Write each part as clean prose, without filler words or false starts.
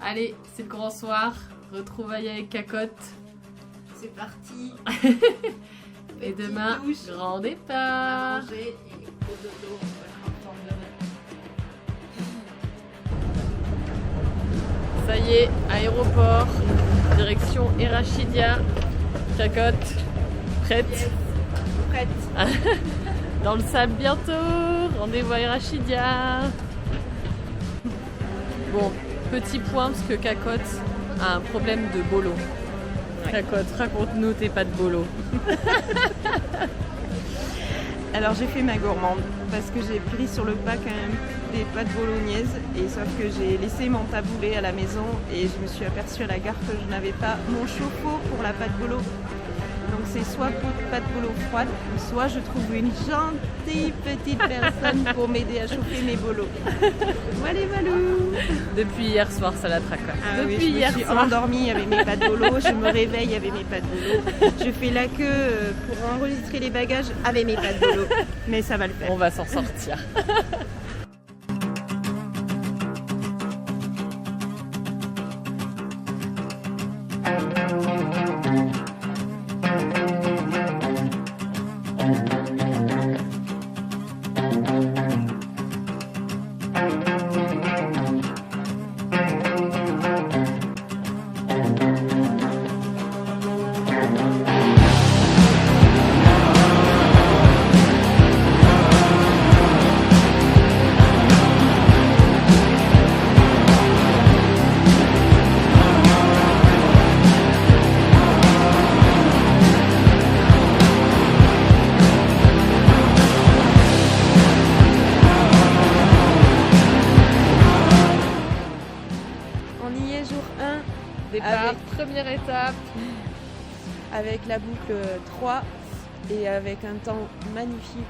Allez, c'est le grand soir. Retrouvailles avec Cacotte. C'est parti. Et demain, douche, grand à départ. manger et au dodo. Ça y est, aéroport, direction Erachidia. Cacotte, prête? Yes. Prête. Dans le sable bientôt. Rendez-vous à Erachidia. Bon, petit point parce que Cacotte a un problème de bolo. Ouais. Cacotte, raconte-nous tes pâtes bolo. Alors j'ai fait ma gourmande parce que j'ai pris sur le pas quand même des pâtes bolognaises et sauf que j'ai laissé mon taboulet à la maison et je me suis aperçue à la gare que je n'avais pas mon chauffe-eau pour la pâte bolo. Donc c'est soit pâte bolo froide, soit je trouve une gentille petite personne pour m'aider à chauffer mes bolos. Voilà Valou. Depuis hier soir, ça la traque. Ah Depuis oui, je hier me suis soir. endormie avec mes pâtes bolo, je me réveille avec mes pâtes bolo. Je fais la queue pour enregistrer les bagages avec mes pâtes bolo. Mais ça va le faire. On va s'en sortir. On y est jour 1 Départ, Avec- première étape. avec la boucle 3 et avec un temps magnifique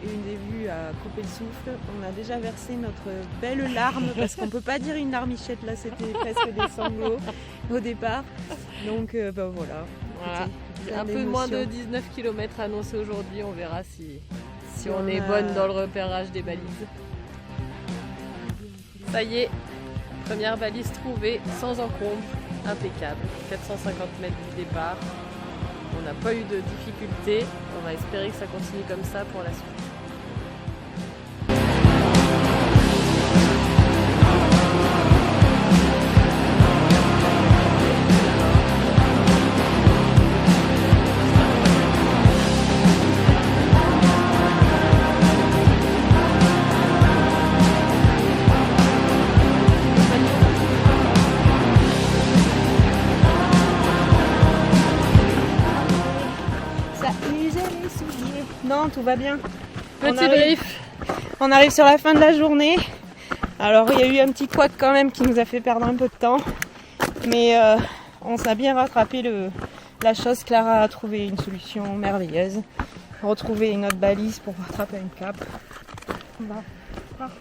et une vues à couper le souffle. On a déjà versé notre belle larme parce qu'on peut pas dire une larmichette là, c'était presque des sanglots au départ. Donc voilà. Voilà. C'était Un plein peu moins de d'émotions. 19 km annoncés aujourd'hui. On verra si Si on on est a- bonne dans le repérage des balises. Ça y est, première balise trouvée, sans encombre, impeccable. 450 mètres du départ. On n'a pas eu de difficultés. On va espérer que ça continue comme ça pour la suite. Ça usait les souliers. Non, tout va bien. Petit arrive. brief. On arrive sur la fin de la journée. Alors il y a eu un petit couac quand même qui nous a fait perdre un peu de temps. Mais on s'est bien rattrapé la chose. Clara a trouvé une solution merveilleuse. Retrouver une autre balise pour rattraper un cap. Bah, parfait.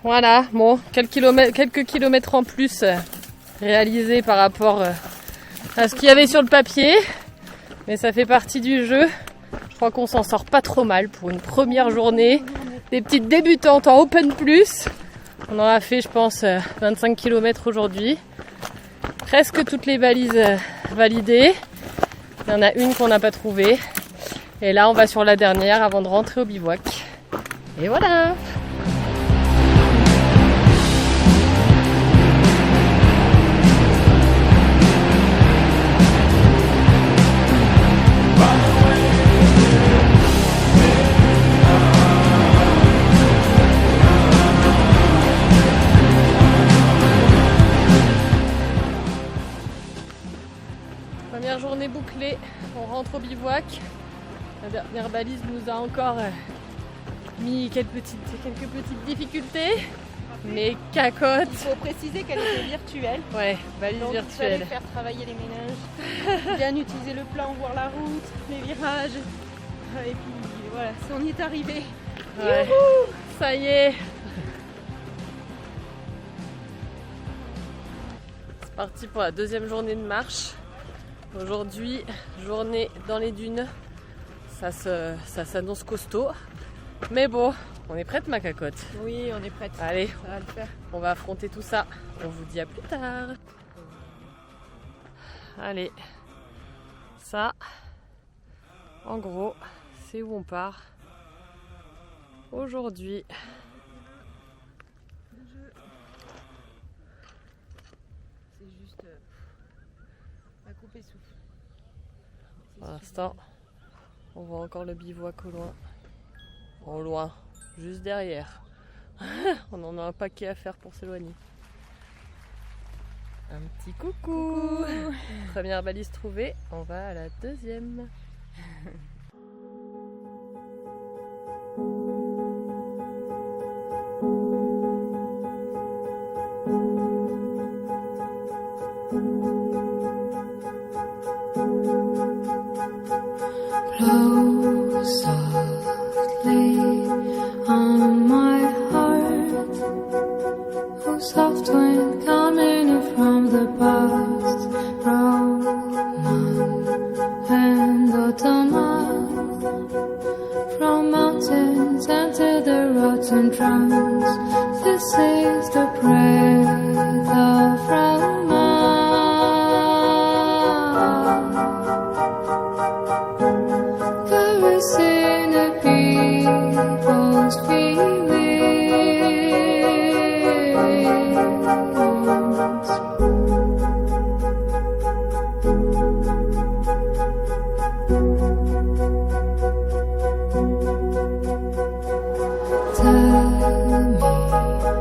Voilà, bon, quelques kilomètres en plus réalisés par rapport à ce qu'il y avait sur le papier. Mais ça fait partie du jeu. Je crois qu'on s'en sort pas trop mal pour une première journée. Des petites débutantes en Open Plus. On en a fait, je pense, 25 km aujourd'hui. Presque toutes les balises validées. Il y en a une qu'on n'a pas trouvée. Et là, on va sur la dernière avant de rentrer au bivouac. Et voilà! Première journée bouclée, on rentre au bivouac. La dernière balise nous a encore mis quelques petites difficultés. Mais Cacotte, Il faut préciser qu'elle était virtuelle. ouais, balise Donc il fallait virtuelle. faire travailler les ménages, bien utiliser le plan, voir la route, les virages. Et puis voilà, on y est arrivé. Ouais. Ça y est. C'est parti pour la deuxième journée de marche. Aujourd'hui, journée dans les dunes. Ça s'annonce costaud. Mais bon, On est prête, ma cacotte? Oui, on est prête. Allez, Ça va le faire. on va affronter tout ça. On vous dit à plus tard. Allez, ça, en gros, c'est où on part aujourd'hui. C'est juste à couper souffle. Pour l'instant, on voit encore le bivouac au loin. Au loin, juste derrière. On en a un paquet à faire pour s'éloigner. Un petit coucou. Première balise trouvée, on va à la deuxième. Blow softly on my heart, oh soft wind coming in from the past, Roman and autumnal, from mountains and to the rotten trunks. This is the breath of Roman. In the people's feelings. Tell me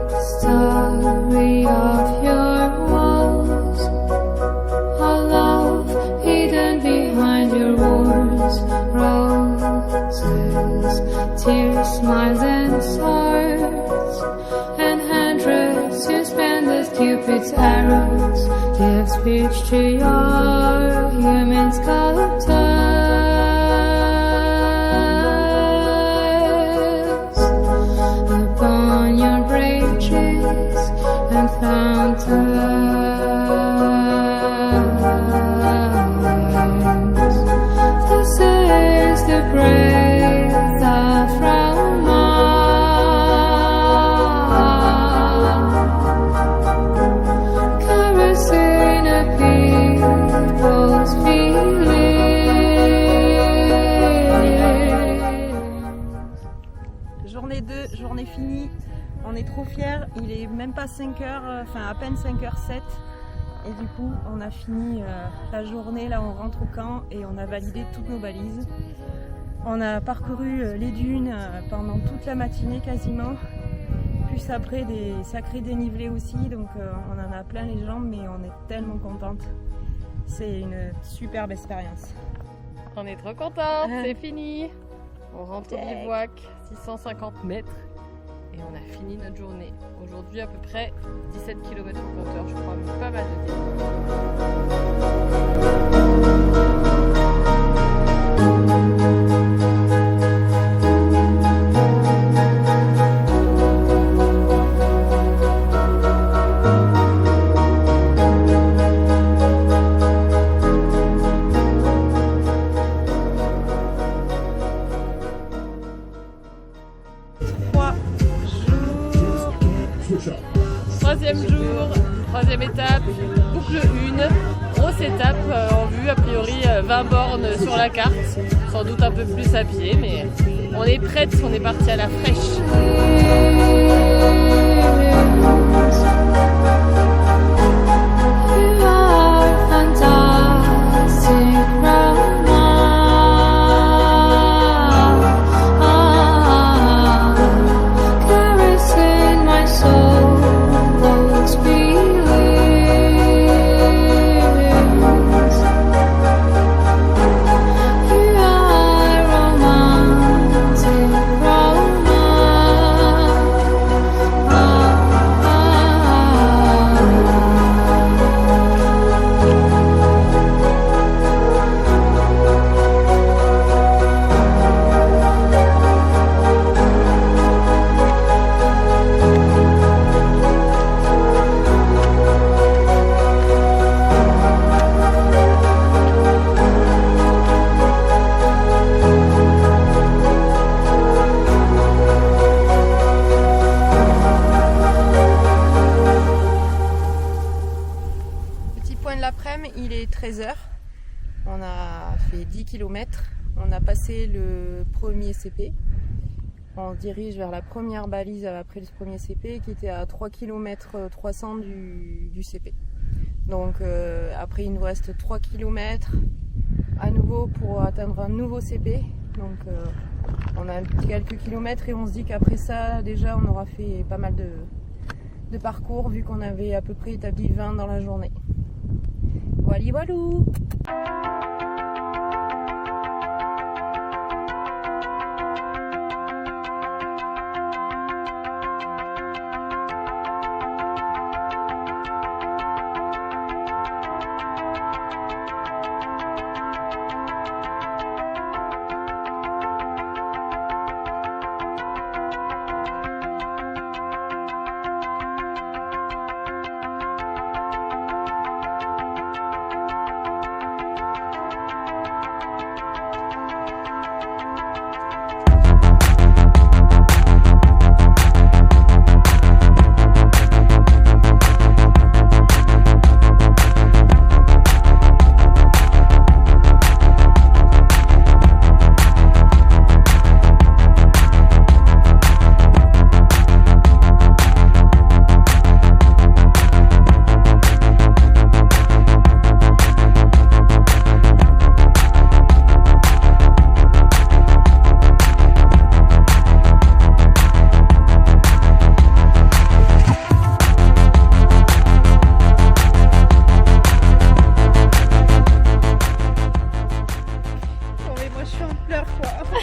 the story of your walls, all love hidden behind your words. Tears, smiles and swords, and hundreds you spend as Cupid's arrows. Give speech to your human sculptors upon your bridges and fountains. This is the breath of Roman, caressing a people's feelings. Journée 2, journée finie. On est trop fiers. Il est même pas 5h, enfin à peine 5h07. Et du coup, on a fini la journée. Là, on rentre au camp et on a validé toutes nos balises. On a parcouru les dunes pendant toute la matinée quasiment. Plus après, des sacrés dénivelés aussi. Donc, on en a plein les jambes, mais on est tellement contente. C'est une superbe expérience. On est trop contents, c'est fini. On rentre au bivouac, 650 mètres. Et on a fini notre journée. Aujourd'hui, à peu près 17 km au compteur, je crois, mais pas mal de temps. Troisième jour, troisième étape, boucle 1, grosse étape en vue, a priori 20 bornes sur la carte, sans doute un peu plus à pied, mais on est prête, on est parti à la fraîche. fait 13 heures. On a fait 10 km. On a passé le premier CP. On se dirige vers la première balise après le premier CP qui était à 3 km 300 du CP. Donc après il nous reste 3 km à nouveau pour atteindre un nouveau CP. Donc on a quelques kilomètres et on se dit qu'après ça déjà on aura fait pas mal de parcours vu qu'on avait à peu près établi 20 dans la journée. Voilà, voilou.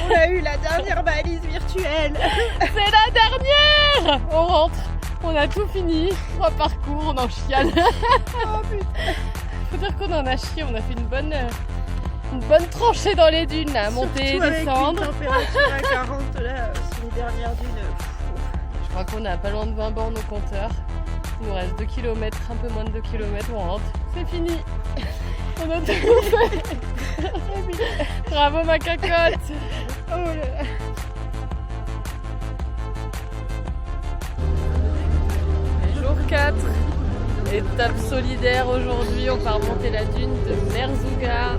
On a eu la dernière balise virtuelle. C'est la dernière. On rentre, on a tout fini. 3 parcours, on en chiale. Oh putain. Faut dire qu'on en a chié, on a fait une bonne tranchée dans les dunes, là, monter, Surtout descendre. avec une température à 40 là, sur les dernières dunes. Je crois qu'on a pas loin de 20 bornes au compteur. Il nous reste 2 km, un peu moins de 2 km, on rentre. C'est fini. On a tout fait. Bravo ma cacotte. Oh là là. Jour 4, étape solidaire aujourd'hui, on part monter la dune de Merzouga.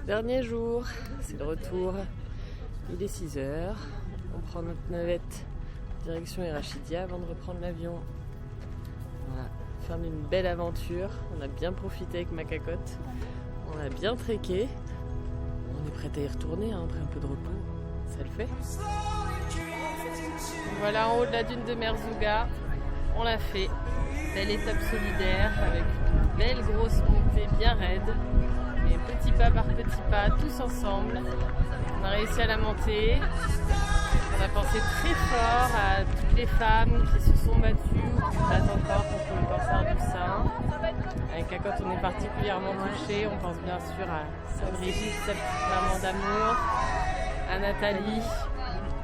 Dernier jour, c'est le retour. Il est 6h. On prend notre navette direction Erachidia avant de reprendre l'avion. Voilà, fin d'une belle aventure. On a bien profité avec ma cacotte. On a bien trekké. On est prêt à y retourner après un peu de repos. Ça le fait. Voilà en haut de la dune de Merzouga. On l'a fait. Belle étape solidaire avec une belle grosse montée bien raide. Et petit pas par petit pas, tous ensemble. On a réussi à la monter. On a pensé très fort à toutes les femmes qui se sont battues, qui se battent encore contre le cancer du sein. Avec Cacotte, on est particulièrement touchés. On pense bien sûr à Brigitte, sa petite maman d'amour, à Nathalie.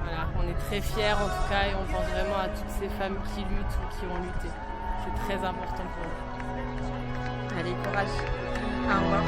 Voilà, on est très fiers en tout cas et on pense vraiment à toutes ces femmes qui luttent ou qui ont lutté. C'est très important pour nous. Allez, courage. Au revoir.